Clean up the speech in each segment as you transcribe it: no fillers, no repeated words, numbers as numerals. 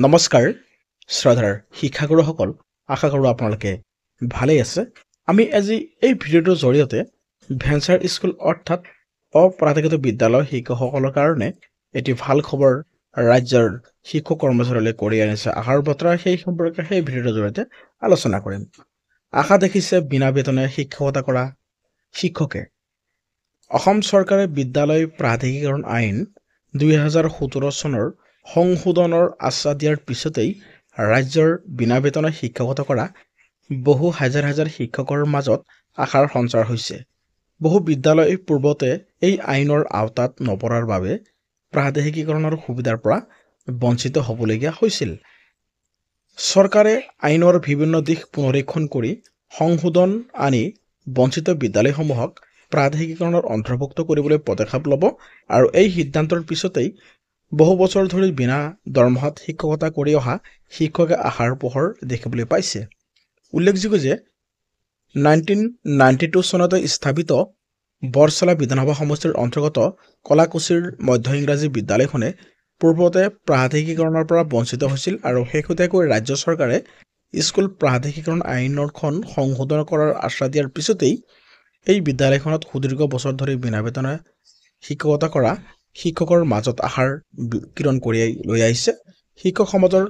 নমস্কাৰ শ্ৰদ্ধাৰ শিক্ষাগুৰুসকল, আশা কৰোঁ আপোনালোকে ভালেই আছে। আমি আজি এই ভিডিঅ'টোৰ জৰিয়তে ভেঞ্চাৰ স্কুল অৰ্থাৎ অপ্ৰাথমিক বিদ্যালয় শিক্ষকসকলৰ কাৰণে এটি ভাল খবৰ ৰাজ্যৰ শিক্ষক কৰ্মচাৰীলৈ কৰি আনিছে আশাৰ বতৰা সেই সম্পৰ্কে সেই ভিডিঅ'টোৰ জৰিয়তে আলোচনা কৰিম। আশা দেখিছে বিনা বেতনে শিক্ষকতা কৰা শিক্ষকে। অসম চৰকাৰে বিদ্যালয় প্ৰাধিকৰণ আইন 2017 চনৰ সংশোধনৰ আশ্বাস দিয়াৰ পিছতেই ৰাজ্যৰ বিনা বেতনে শিক্ষকতা কৰা বহু হাজাৰ হাজাৰ শিক্ষকৰ মাজত আশাৰ সঞ্চাৰ হৈছে। বহু বিদ্যালয় পূৰ্বতে এই আইনৰ আওতাত নপৰাৰ বাবে প্ৰাদেশিকীকৰণৰ সুবিধাৰ পৰা বঞ্চিত হ'বলগীয়া হৈছিল। চৰকাৰে আইনৰ বিভিন্ন দিশ পুনৰীক্ষণ কৰি সংশোধন আনি বঞ্চিত বিদ্যালয়সমূহক প্ৰাদেশিকীকৰণৰ অন্তৰ্ভুক্ত কৰিবলৈ পদক্ষেপ ল'ব আৰু এই সিদ্ধান্তৰ পিছতেই বহু বছৰ ধৰি বিনা দৰমহাত শিক্ষকতা কৰি অহা শিক্ষকে আশাৰ পোহৰ দেখিবলৈ পাইছে। উল্লেখযোগ্য যে 1992 চনতে স্থাপিত বৰছলা বিধানসভা সমষ্টিৰ অন্তৰ্গত কলাকুছিৰ মধ্য ইংৰাজী বিদ্যালয়খনে পূৰ্বতে প্ৰাদেশিকীকৰণৰ পৰা বঞ্চিত হৈছিল আৰু শেহতীয়াকৈ ৰাজ্য চৰকাৰে স্কুল প্ৰাদেশিকীকৰণ আইনখন সংশোধন কৰাৰ আশ্বাস দিয়াৰ পিছতেই এই বিদ্যালয়খনত সুদীৰ্ঘ বছৰ ধৰি বিনা বেতনে শিক্ষকতা কৰা শিক্ষকৰ মাজত আশাৰ কিৰণ কঢ়িয়াই লৈ আহিছে। শিক্ষক সমাজৰ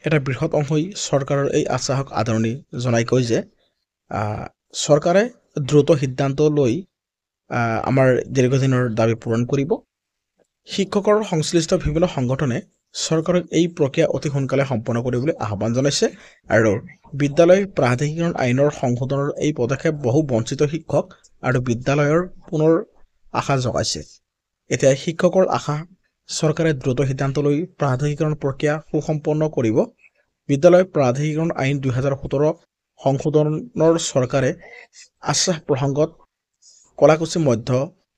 এটা বৃহৎ অংশই চৰকাৰৰ এই আশ্বাসক আদৰণি জনাই কয় যে চৰকাৰে দ্ৰুত সিদ্ধান্ত লৈ আমাৰ দীৰ্ঘদিনৰ দাবী পূৰণ কৰিব। শিক্ষকৰ সংশ্লিষ্ট বিভিন্ন সংগঠনে চৰকাৰক এই প্ৰক্ৰিয়া অতি সোনকালে সম্পন্ন কৰিবলৈ আহ্বান জনাইছে আৰু বিদ্যালয় প্ৰাধিকৰণ আইনৰ সংশোধনৰ এই পদক্ষেপ বহু বঞ্চিত শিক্ষক আৰু বিদ্যালয়ৰ পুনৰ আশা জগাইছে। এতিয়া শিক্ষকৰ আশা চৰকাৰে দ্ৰুত সিদ্ধান্ত লৈ প্ৰাধিকৰণ প্ৰক্ৰিয়া সুসম্পন্ন কৰিব। বিদ্যালয় প্ৰাধিকৰণ আইন 2017 সংশোধনৰ চৰকাৰে আশ্বাস প্ৰসংগত কলাকুছি মধ্য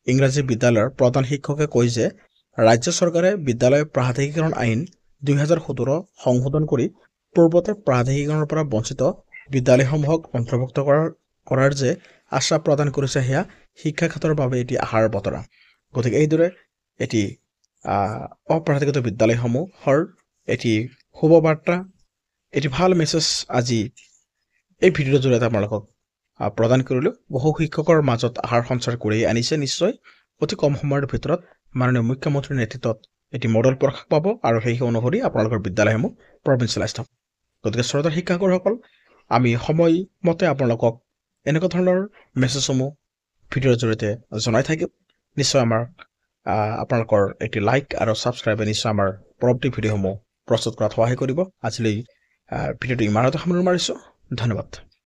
ইংৰাজী বিদ্যালয়ৰ প্ৰধান শিক্ষকে কয় যে ৰাজ্য চৰকাৰে বিদ্যালয় প্ৰাধিকৰণ আইন 2017 সংশোধন কৰি পূৰ্বতে প্ৰাধিকৰণৰ পৰা বঞ্চিত বিদ্যালয়সমূহক অন্তৰ্ভুক্ত কৰাৰ যে আশ্বাস প্ৰদান কৰিছে সেয়া শিক্ষা ক্ষেত্ৰৰ বাবে এটি আশাৰ বতৰা। গতিকে এইদৰে এটি অপ্ৰাথমিক বিদ্যালয়সমূহৰ এটি শুভবাৰ্তা, এটি ভাল মেছেজ আজি এই ভিডিঅ'ৰ জৰিয়তে আপোনালোকক প্ৰদান কৰিলোঁ। বহু শিক্ষকৰ মাজত আশাৰ সঞ্চাৰ কৰি আনিছে। নিশ্চয় অতি কম সময়ৰ ভিতৰত মাননীয় মুখ্যমন্ত্ৰীৰ নেতৃত্বত এটি মডেল প্ৰকাশ পাব আৰু সেই অনুসৰি আপোনালোকৰ বিদ্যালয়সমূহ প্ৰভিঞ্চিয়েলাইজড হ'ব। গতিকে শ্ৰদ্ধাৰ শিক্ষাগুৰুসকল, আমি সময়মতে আপোনালোকক এনেকুৱা ধৰণৰ মেছেজসমূহ ভিডিঅ'ৰ জৰিয়তে জনাই থাকিম। নিশ্চয় আপোনালোকৰ এটি লাইক আৰু ছাবস্ক্ৰাইবে নিশ্চয় আমাৰ পৰৱৰ্তী ভিডিঅ'সমূহ প্ৰস্তুত কৰাত সহায় কৰিব। আজিলৈ ভিডিঅ'টো ইমানতে সামৰণি মাৰিছোঁ। ধন্যবাদ।